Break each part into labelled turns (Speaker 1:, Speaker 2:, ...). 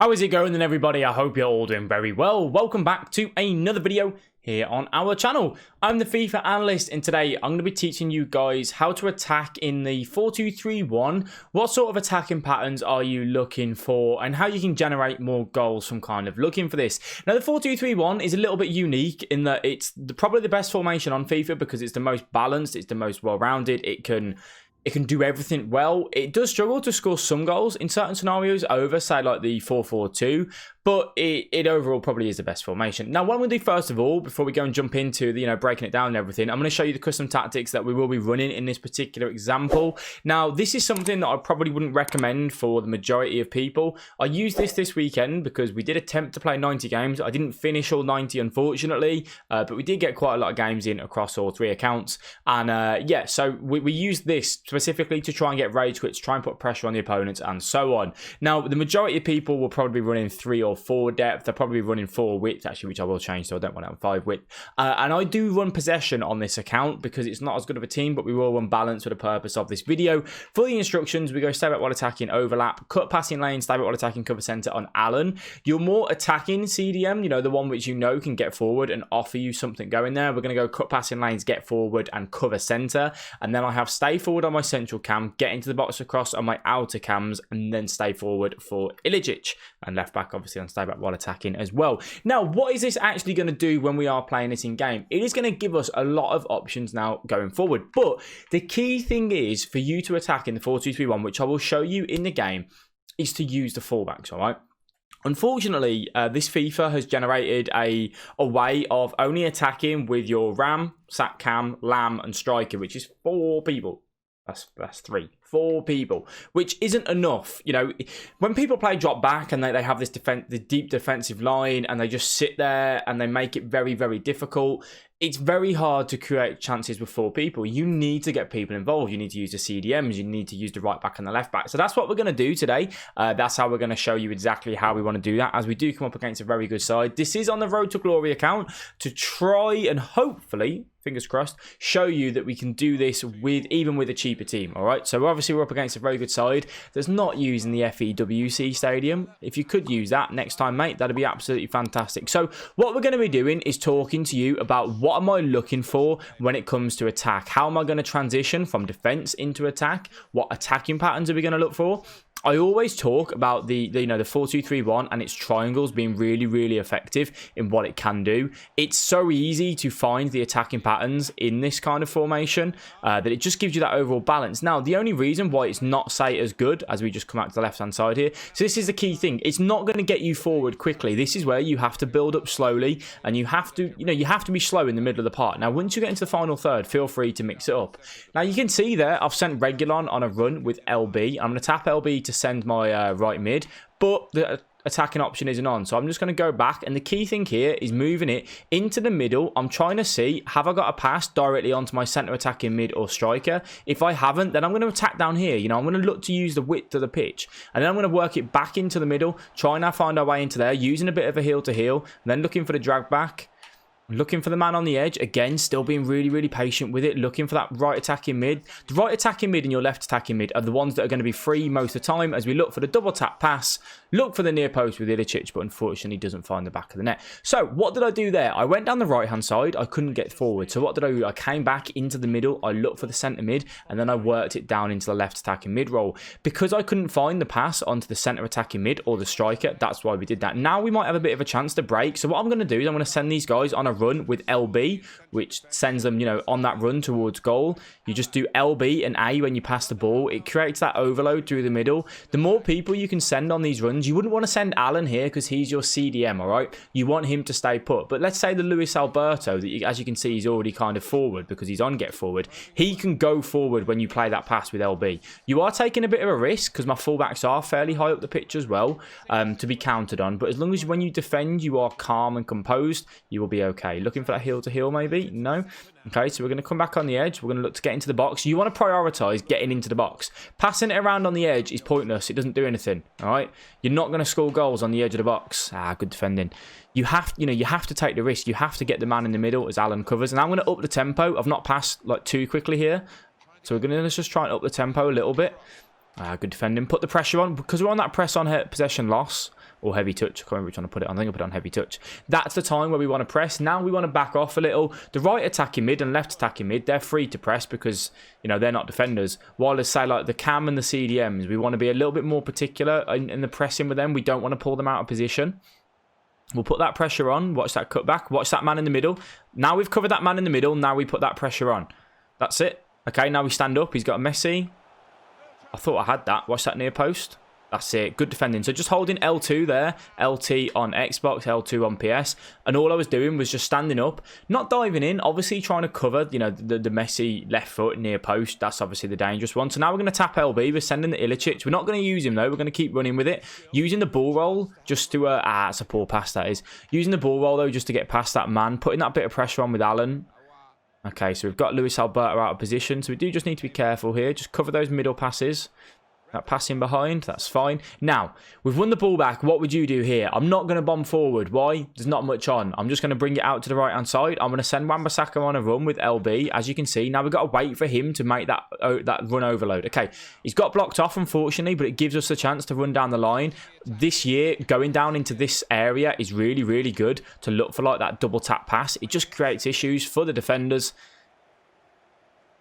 Speaker 1: How is it going then, everybody? I hope you're all doing very well. Welcome back to another video here on our channel. I'm the FIFA Analyst, and today I'm going to be teaching you guys how to attack in the 4-2-3-1. What sort of attacking patterns are you looking for, and how you can generate more goals from kind of looking for this. Now, the 4-2-3-1 is a little bit unique in that it's probably the best formation on FIFA because it's the most balanced, it's the most well-rounded, it can do everything well. It does struggle to score some goals in certain scenarios over, say, like the 4-4-2, but it overall probably is the best formation. Now, what I'm going to do first of all, before we go and jump into the, breaking it down and everything, I'm going to show you the custom tactics that we will be running in this particular example. Now, this is something that I probably wouldn't recommend for the majority of people. I used this weekend because we did attempt to play 90 games. I didn't finish all 90, unfortunately, but we did get quite a lot of games in across all three accounts. And yeah, so we used this specifically to try and get rage quits, try and put pressure on the opponents, and so on. Now, the majority of people will probably be running 3 or 4 depth. They're probably running 4 width, actually, which I will change, so I don't want it on 5 width. And I do run possession on this account because it's not as good of a team, but we will run balance for the purpose of this video. For the instructions, we go stay back while attacking, overlap, cut passing lane, stay back while attacking, cover center on Alan. Your more attacking CDM, the one which can get forward and offer you something going there. We're going to go cut passing lanes, get forward, and cover center. And then I have stay forward on my central cam, get into the box across on my outer cams, and then stay forward for Ilijic. And left back, obviously, on stay back while attacking as well. Now, what is this actually going to do when we are playing it in game? It is going to give us a lot of options now going forward. But the key thing is for you to attack in the 4-2-3-1, which I will show you in the game, is to use the fullbacks, all right? Unfortunately, this FIFA has generated a way of only attacking with your Ram, Sat Cam, Lam, and Striker, which is 4 people. That's 4 people, which isn't enough. When people play drop back and they have this the deep defensive line and they just sit there and they make it very, very difficult, it's very hard to create chances with 4 people. You need to get people involved. You need to use the CDMs. You need to use the right back and the left back. So that's what we're going to do today. That's how we're going to show you exactly how we want to do that, as we do come up against a very good side. This is on the Road to Glory account to try and hopefully, fingers crossed, show you that we can do this even with a cheaper team, all right? So obviously we're up against a very good side that's not using the FEWC stadium. If you could use that next time, mate, that'd be absolutely fantastic. So what we're going to be doing is talking to you about what am I looking for when it comes to attack? How am I going to transition from defense into attack? What attacking patterns are we going to look for? I always talk about the 4-2-3-1 and its triangles being really, really effective in what it can do. It's so easy to find the attacking patterns in this kind of formation that it just gives you that overall balance. Now, the only reason why it's not, say, as good as we just come out to the left-hand side here, so this is the key thing. It's not going to get you forward quickly. This is where you have to build up slowly, and you have to be slow in the middle of the part. Now, once you get into the final third, feel free to mix it up. Now, you can see there, I've sent Regulon on a run with LB. I'm going to tap LB to send my right mid, but the attacking option isn't on, so I'm just going to go back, and the key thing here is moving it into the middle. I'm trying to see, have I got a pass directly onto my center attacking mid or striker? If I haven't, then I'm going to attack down here. I'm going to look to use the width of the pitch, and then I'm going to work it back into the middle, trying to find our way into there, using a bit of a heel to heel, and then looking for the drag back. Looking for the man on the edge. Again, still being really, really patient with it. Looking for that right attacking mid. The right attacking mid and your left attacking mid are the ones that are going to be free most of the time as we look for the double tap pass. Look for the near post with Ilijic, but unfortunately doesn't find the back of the net. So what did I do there? I went down the right-hand side. I couldn't get forward. So what did I do? I came back into the middle. I looked for the centre mid, and then I worked it down into the left attacking mid role. Because I couldn't find the pass onto the centre attacking mid or the striker, that's why we did that. Now we might have a bit of a chance to break. So what I'm going to do is I'm going to send these guys on a run with LB, which sends them, on that run towards goal. You just do LB and A when you pass the ball. It creates that overload through the middle. The more people you can send on these runs, you wouldn't want to send Alan here because he's your CDM, all right? You want him to stay put. But let's say the Luis Alberto, that as you can see, he's already kind of forward because he's on get forward. He can go forward when you play that pass with LB. You are taking a bit of a risk because my fullbacks are fairly high up the pitch as well to be counted on. But as long as when you defend, you are calm and composed, you will be okay. Looking for that heel to heel maybe? No? Okay, so we're going to come back on the edge. We're going to look to get into the box. You want to prioritise getting into the box. Passing it around on the edge is pointless. It doesn't do anything, all right? You're not going to score goals on the edge of the box. Good defending. You have to take the risk. You have to get the man in the middle as Alan covers. And I'm going to up the tempo. I've not passed too quickly here. So we're going to just try and up the tempo a little bit. Good defending. Put the pressure on. Because we're on that press on possession loss, or heavy touch. I can't remember which one I put it on. I think I put it on heavy touch. That's the time where we want to press. Now we want to back off a little. The right attacking mid and left attacking mid, they're free to press because, you know, they're not defenders. While let's say like the cam and the CDMs, we want to be a little bit more particular in the pressing with them. We don't want to pull them out of position. We'll put that pressure on. Watch that cutback. Watch that man in the middle. Now we've covered that man in the middle. Now we put that pressure on. That's it. Okay, now we stand up. He's got a Messi. I thought I had that. Watch that near post. That's it. Good defending. So just holding L2 there. LT on Xbox, L2 on PS. And all I was doing was just standing up. Not diving in. Obviously trying to cover, you know, the Messi left foot near post. That's obviously the dangerous one. So now we're going to tap LB. We're sending the Ilicic. We're not going to use him though. We're going to keep running with it. Using the ball roll just to... it's a poor pass that is. Using the ball roll though just to get past that man. Putting that bit of pressure on with Allen. Okay, so we've got Luis Alberto out of position. So we do just need to be careful here. Just cover those middle passes. That passing behind, that's fine. Now, we've won the ball back. What would you do here? I'm not going to bomb forward. Why? There's not much on. I'm just going to bring it out to the right-hand side. I'm going to send Wan-Bissaka on a run with LB, as you can see. Now, we've got to wait for him to make that run overload. Okay, he's got blocked off, unfortunately, but it gives us a chance to run down the line. This year, going down into this area is really, really good to look for like that double tap pass. It just creates issues for the defenders.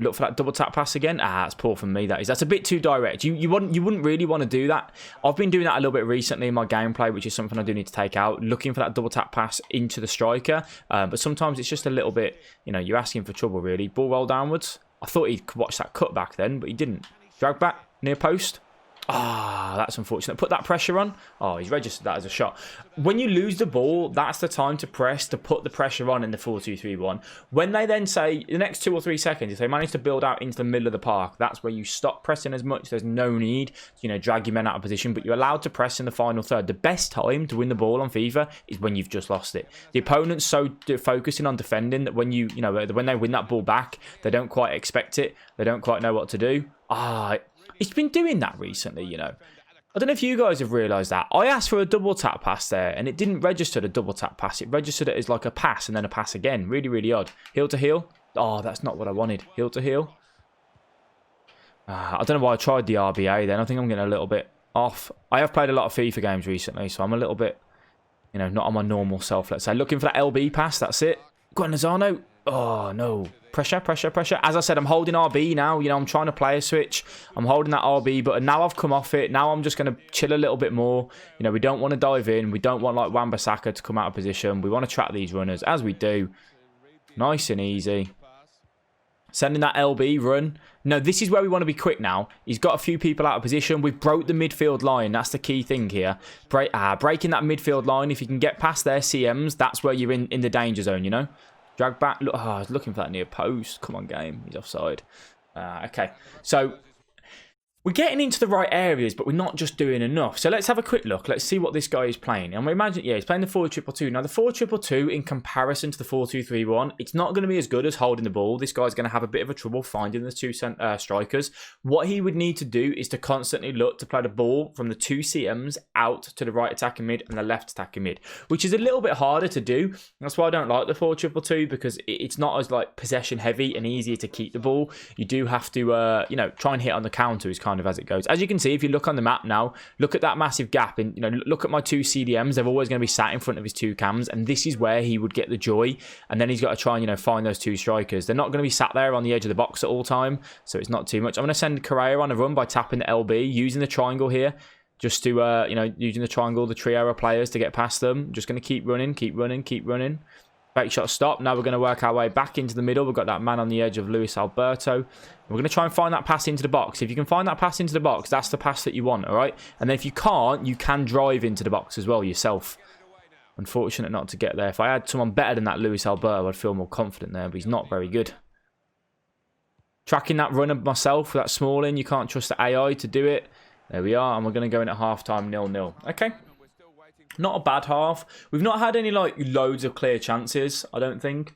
Speaker 1: Look for that double tap pass again. That's poor from me, that is. That's a bit too direct. You wouldn't really want to do that. I've been doing that a little bit recently in my gameplay, which is something I do need to take out. Looking for that double tap pass into the striker. But sometimes it's just a little bit, you know, you're asking for trouble, really. Ball roll downwards. I thought he'd watch that cutback then, but he didn't. Drag back, near post. That's unfortunate. Put that pressure on. He's registered that as a shot. When you lose the ball, that's the time to press, to put the pressure on in the 4-2-3-1. When they then say, the next 2 or 3 seconds, if they manage to build out into the middle of the park, that's where you stop pressing as much. There's no need to, you know, drag your men out of position, but you're allowed to press in the final third. The best time to win the ball on FIFA is when you've just lost it. The opponent's so focusing on defending that when when they win that ball back, they don't quite expect it. They don't quite know what to do. It's been doing that recently, you know. I don't know if you guys have realised that. I asked for a double tap pass there, and it didn't register the double tap pass. It registered it as like a pass and then a pass again. Really, really odd. Heel to heel. That's not what I wanted. Heel to heel. I don't know why I tried the RBA then. I think I'm getting a little bit off. I have played a lot of FIFA games recently, so I'm a little bit, you know, not on my normal self, let's say. Looking for that LB pass, that's it. Go on, Lozano. No. Pressure, pressure, pressure. As I said, I'm holding RB now. You know, I'm trying to play a switch. I'm holding that RB, but now I've come off it. Now I'm just going to chill a little bit more. You know, we don't want to dive in. We don't want, like, Wan-Bissaka to come out of position. We want to trap these runners, as we do. Nice and easy. Sending that LB run. No, this is where we want to be quick now. He's got a few people out of position. We've broke the midfield line. That's the key thing here. Breaking that midfield line. If you can get past their CMs, that's where you're in the danger zone, you know? Drag back. Look, I was looking for that near post. Come on, game. He's offside. Okay. So we're getting into the right areas, but we're not just doing enough. So let's have a quick look. Let's see what this guy is playing. And we imagine, he's playing the 4-2-2. Now, the 4-2-2 in comparison to the 4-2-3-1, it's not going to be as good as holding the ball. This guy's going to have a bit of a trouble finding the two strikers. What he would need to do is to constantly look to play the ball from the two CMs out to the right attacking mid and the left attacking mid, which is a little bit harder to do. That's why I don't like the 4-2-2, because it's not as like possession heavy and easier to keep the ball. You do have to, try and hit on the counter is kind of as it goes. As you can see, if you look on the map now, look at that massive gap. And look at my two CDMs. They're always going to be sat in front of his two cams, and this is where he would get the joy. And then he's got to try and find those two strikers. They're not going to be sat there on the edge of the box at all time, so it's not too much. I'm going to send Correa on a run by tapping the LB, using the triangle here, just to using the triangle, the trio of players to get past them. Just going to keep running, keep running, keep running. Fake shot stop. Now we're going to work our way back into the middle. We've got that man on the edge of Luis Alberto. We're going to try and find that pass into the box. If you can find that pass into the box, that's the pass that you want, all right? And then if you can't, you can drive into the box as well yourself. Unfortunate not to get there. If I had someone better than that Luis Alberto, I'd feel more confident there, but he's not very good. Tracking that runner myself with that Smalling. You can't trust the AI to do it. There we are, and we're going to go in at half-time 0-0. Okay. Not a bad half. We've not had any loads of clear chances, I don't think.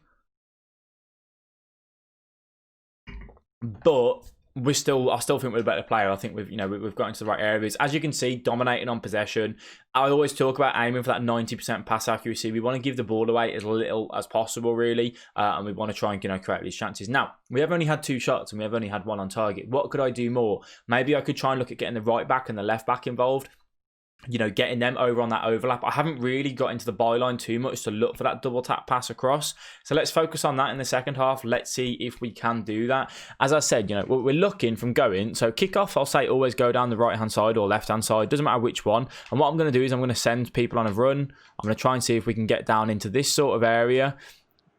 Speaker 1: But I still think we're a better player. I think we've got into the right areas. As you can see, dominating on possession. I always talk about aiming for that 90% pass accuracy. We want to give the ball away as little as possible, really, and we want to try and create these chances. Now, we have only had 2 shots and we have only had 1 on target. What could I do more? Maybe I could try and look at getting the right back and the left back involved. you know, getting them over on that overlap. I haven't really got into the byline too much to look for that double tap pass across. So let's focus on that in the second half. Let's see if we can do that. As I said, you know, we're looking from going. So kickoff, I'll say always go down the right-hand side or left-hand side. Doesn't matter which one. And what I'm going to do is I'm going to send people on a run. I'm going to try and see if we can get down into this sort of area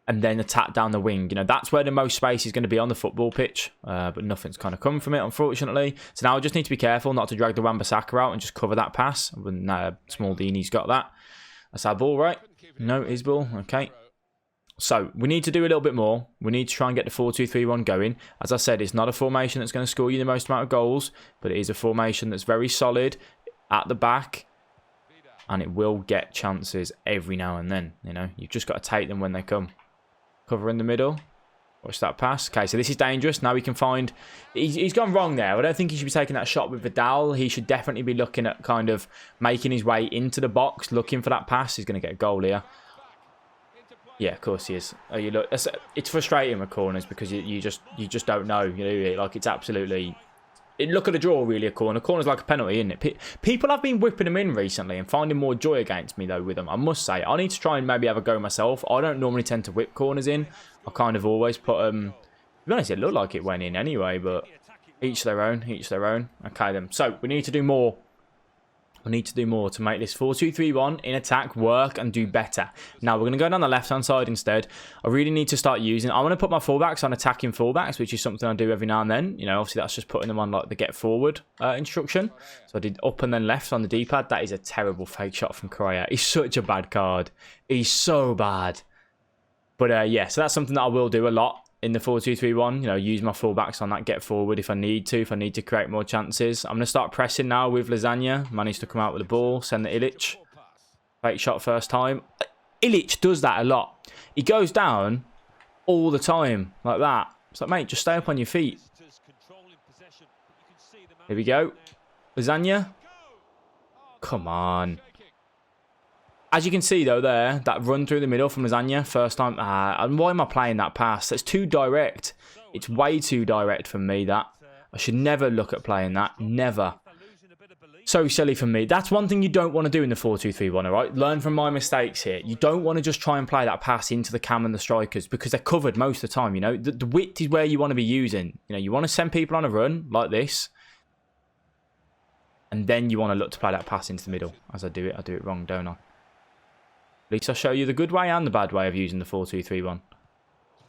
Speaker 1: and then attack down the wing. You know, that's where the most space is going to be on the football pitch. But nothing's kind of come from it, unfortunately. So now I just need to be careful not to drag the Wan-Bissaka out and just cover that pass. When Small Dini's got that. That's our ball, right? No, his ball. Okay. So we need to do a little bit more. We need to try and get the 4-2-3-1 going. As I said, it's not a formation that's going to score you the most amount of goals, but it is a formation that's very solid at the back. And it will get chances every now and then. You know, you've just got to take them when they come. Cover in the middle. Watch that pass. Okay, so this is dangerous. Now we can find... He's gone wrong there. I don't think he should be taking that shot with Vidal. He should definitely be looking at kind of making his way into the box, looking for that pass. He's going to get a goal here. Yeah, of course he is. Oh, you look. It's frustrating with corners because you just don't know. You know, like it's absolutely... Look at the draw, really, a corner. Corner's like a penalty, isn't it? People have been whipping them in recently and finding more joy against me, though, with them. I must say, I need to try and maybe have a go myself. I don't normally tend to whip corners in. I kind of always put them... To be honest, it looked like it went in anyway, but each their own, each their own. Okay, then. So, we need to do more. We need to do more to make this 4-2-3-1 in attack work and do better. Now, we're going to go down the left-hand side instead. I really need to start using... I want to put my fullbacks on attacking fullbacks, which is something I do every now and then. You know, obviously, that's just putting them on like the get forward instruction. So I did up and then left on the D-pad. That is a terrible fake shot from Correa. He's such a bad card. He's so bad. But yeah, so that's something that I will do a lot in the 4-2-3-1, you know, use my fullbacks on that get forward if I need to create more chances. I'm going to start pressing now with Lasagna. Managed to come out with the ball, send the Ilic. Fake shot first time. Ilic does that a lot. He goes down all the time, like that. It's like, mate, just stay up on your feet. Here we go. Lasagna. Come on. As you can see, though, there, that run through the middle from Lasagna, first time. And why am I playing that pass? That's too direct. It's way too direct for me, that. I should never look at playing that. Never. So silly for me. That's one thing you don't want to do in the 4-2-3-1, all right? Learn from my mistakes here. You don't want to just try and play that pass into the cam and the strikers because they're covered most of the time, you know? The width is where you want to be using. You know, you want to send people on a run like this. And then you want to look to play that pass into the middle. As I do it wrong, don't I? At least I'll show you the good way and the bad way of using the 4-2-3-1.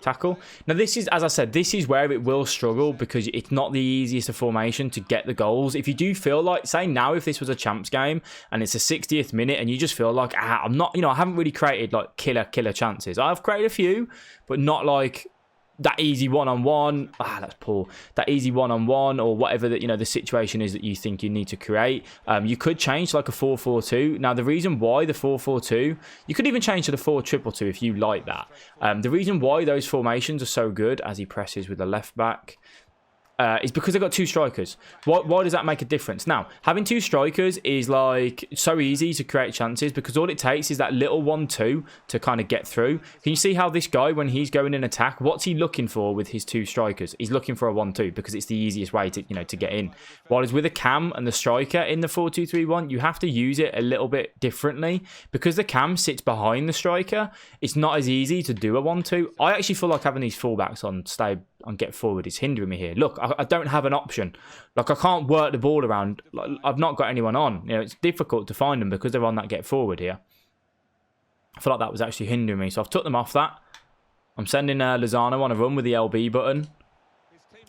Speaker 1: Tackle. Now, this is, as I said, this is where it will struggle because it's not the easiest of formation to get the goals. If you do feel like, say now if this was a champs game and it's a 60th minute and you just feel like, I'm not, you know, I haven't really created like killer chances. I've created a few, but not like that easy one-on-one. That's poor. That easy one-on-one or whatever that, you know, the situation is that you think you need to create. You could change to like a 4-4-2. Now, the reason why the 4-4-2, you could even change to the 4-2-2 if you like that. The reason why those formations are so good as he presses with the left back is because they've got two strikers. Why does that make a difference? Now, having two strikers is like so easy to create chances because all it takes is that little 1-2 to kind of get through. Can you see how this guy, when he's going in attack, what's he looking for with his two strikers? He's looking for a 1-2 because it's the easiest way to, you know, to get in. Whereas with a cam and the striker in the 4-2-3-1, you have to use it a little bit differently because the cam sits behind the striker. It's not as easy to do a 1-2. I actually feel like having these fullbacks on get forward is hindering me here. Look, I don't have an option. Like, I can't work the ball around. Like, I've not got anyone on. You know, it's difficult to find them because they're on that get forward here. I feel like that was actually hindering me. So I've took them off that. I'm sending Lozano on a run with the LB button.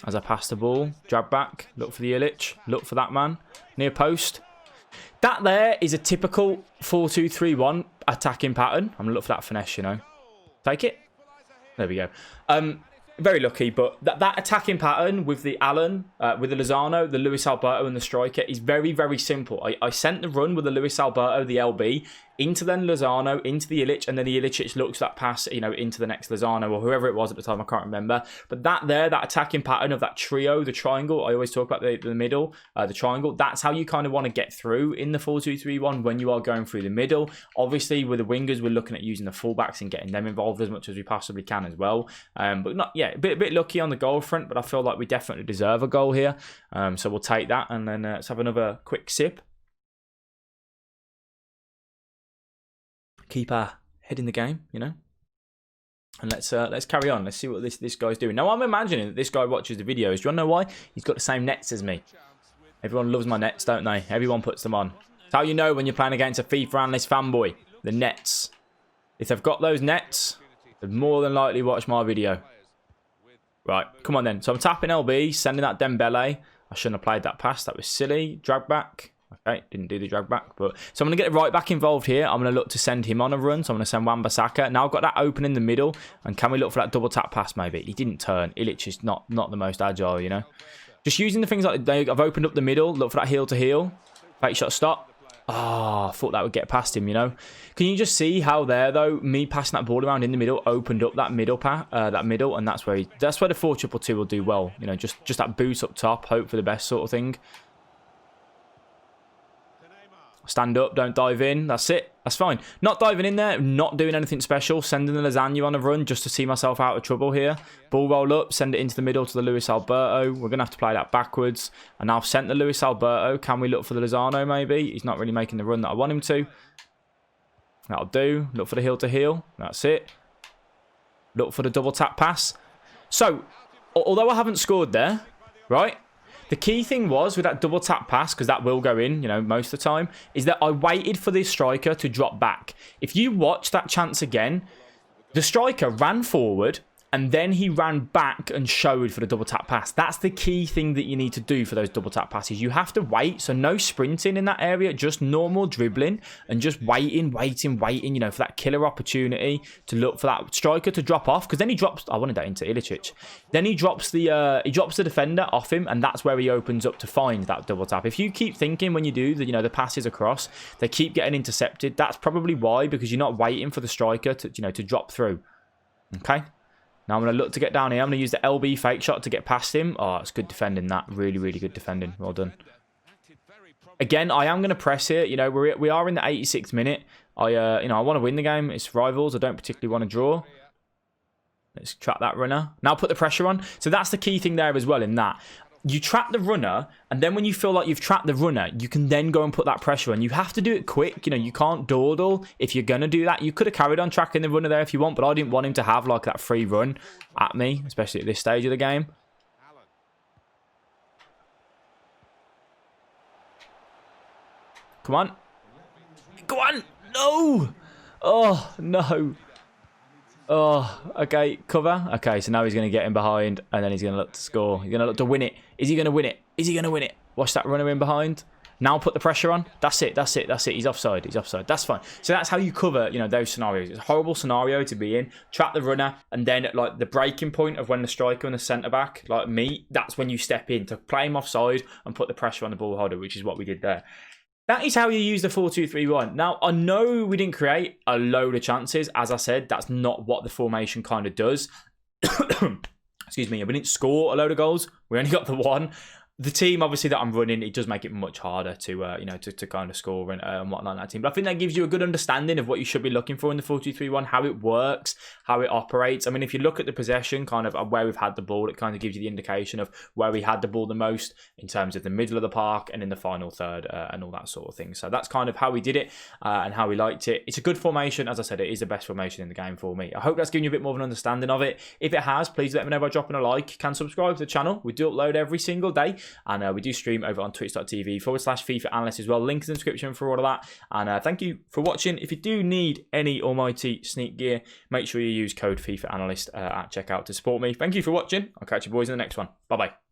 Speaker 1: As I pass the ball. Drag back. Look for the Ilic. Look for that man. Near post. That there is a typical 4-2-3-1 attacking pattern. I'm going to look for that finesse, you know. Take it. There we go. Very lucky, but that attacking pattern with the Allen, with the Lozano, the Luis Alberto and the striker is very, very simple. I sent the run with the Luis Alberto, the LB, into then Lozano, into the Ilic, and then the Ilic looks that pass, you know, into the next Lozano or whoever it was at the time, I can't remember. But that attacking pattern of that trio, the triangle, I always talk about the middle, the triangle, that's how you kind of want to get through in the 4-2-3-1 when you are going through the middle. Obviously, with the wingers, we're looking at using the fullbacks and getting them involved as much as we possibly can as well. But not, yeah, a bit lucky on the goal front, but I feel like we definitely deserve a goal here. So we'll take that, and then let's have another quick sip. keep our head in the game, you know. And let's carry on. Let's see what this guy's doing. Now, I'm imagining that this guy watches the videos. Do you want to know why? He's got the same nets as me. Everyone loves my nets, don't they? Everyone puts them on. It's how you know when you're playing against a FIFA Analyst fanboy. The nets. If they've got those nets, they've more than likely watched my video. Right, come on then. So I'm tapping LB, sending that Dembele. I shouldn't have played that pass. That was silly. Drag back. Okay, didn't do the drag back. But so I'm going to get right back involved here. I'm going to look to send him on a run. So I'm going to send Wan-Bissaka. Now I've got that open in the middle. And can we look for that double tap pass maybe? He didn't turn. Illich is not the most agile, you know. Just using the things like I've opened up the middle. Look for that heel to heel. Fake shot stop. Ah, I thought that would get past him, you know. Can you just see how there, though, me passing that ball around in the middle opened up that middle and that's where the 4-2-2 will do well. You know, just that boot up top, hope for the best sort of thing. Stand up, don't dive in. That's it. That's fine. Not diving in there, not doing anything special. Sending the lasagna on a run just to see myself out of trouble here. Ball roll up, send it into the middle to the Luis Alberto. We're going to have to play that backwards. And now I've sent the Luis Alberto. Can we look for the Lozano maybe? He's not really making the run that I want him to. That'll do. Look for the heel to heel. That's it. Look for the double tap pass. So, although I haven't scored there, right? The key thing was with that double tap pass, because that will go in, you know, most of the time, is that I waited for the striker to drop back. If you watch that chance again, the striker ran forward and then he ran back and showed for the double tap pass. That's the key thing that you need to do for those double tap passes. You have to wait, so no sprinting in that area, just normal dribbling and just waiting, you know, for that killer opportunity to look for that striker to drop off. Because then he drops, I wanted that into Ilicic. Then he drops the defender off him, and that's where he opens up to find that double tap. If you keep thinking when you do the, you know, the passes across, they keep getting intercepted. That's probably why, because you're not waiting for the striker to, you know, to drop through. Okay. Now I'm going to look to get down here. I'm going to use the LB fake shot to get past him. Oh, it's good defending that. Really, really good defending. Well done. Again, I am going to press here. You know, we are in the 86th minute. You know, I want to win the game. It's rivals. I don't particularly want to draw. Let's trap that runner. Now put the pressure on. So that's the key thing there as well in that. You trap the runner, and then when you feel like you've trapped the runner, you can then go and put that pressure on. You have to do it quick. You know, you can't dawdle if you're going to do that. You could have carried on tracking the runner there if you want, but I didn't want him to have like that free run at me, especially at this stage of the game. Come on. Go on. No. Oh, no. Oh, okay, cover. Okay, so now he's going to get in behind, and then he's going to look to score. He's going to look to win it. Is he going to win it? Is he going to win it? Watch that runner in behind. Now put the pressure on. That's it, that's it, that's it. He's offside, he's offside. That's fine. So that's how you cover, you know, those scenarios. It's a horrible scenario to be in. Trap the runner, and then at, like, the breaking point of when the striker and the centre-back, like me, that's when you step in to play him offside and put the pressure on the ball holder, which is what we did there. That is how you use the 4-2-3-1. Now, I know we didn't create a load of chances. As I said, that's not what the formation kind of does. Excuse me. We didn't score a load of goals. We only got the one. The team, obviously, that I'm running, it does make it much harder to, you know, to kind of score and whatnot on that team. But I think that gives you a good understanding of what you should be looking for in the 4-2-3-1, how it works, how it operates. I mean, if you look at the possession, kind of where we've had the ball, it kind of gives you the indication of where we had the ball the most in terms of the middle of the park and in the final third and all that sort of thing. So that's kind of how we did it and how we liked it. It's a good formation. As I said, it is the best formation in the game for me. I hope that's given you a bit more of an understanding of it. If it has, please let me know by dropping a like. You can subscribe to the channel. We do upload every single day. And we do stream over on twitch.tv/FIFA Analyst as well. Link in the description for all of that. And thank you for watching. If you do need any almighty sneak gear, make sure you use code FIFA Analyst at checkout to support me. Thank you for watching. I'll catch you boys in the next one. Bye-bye.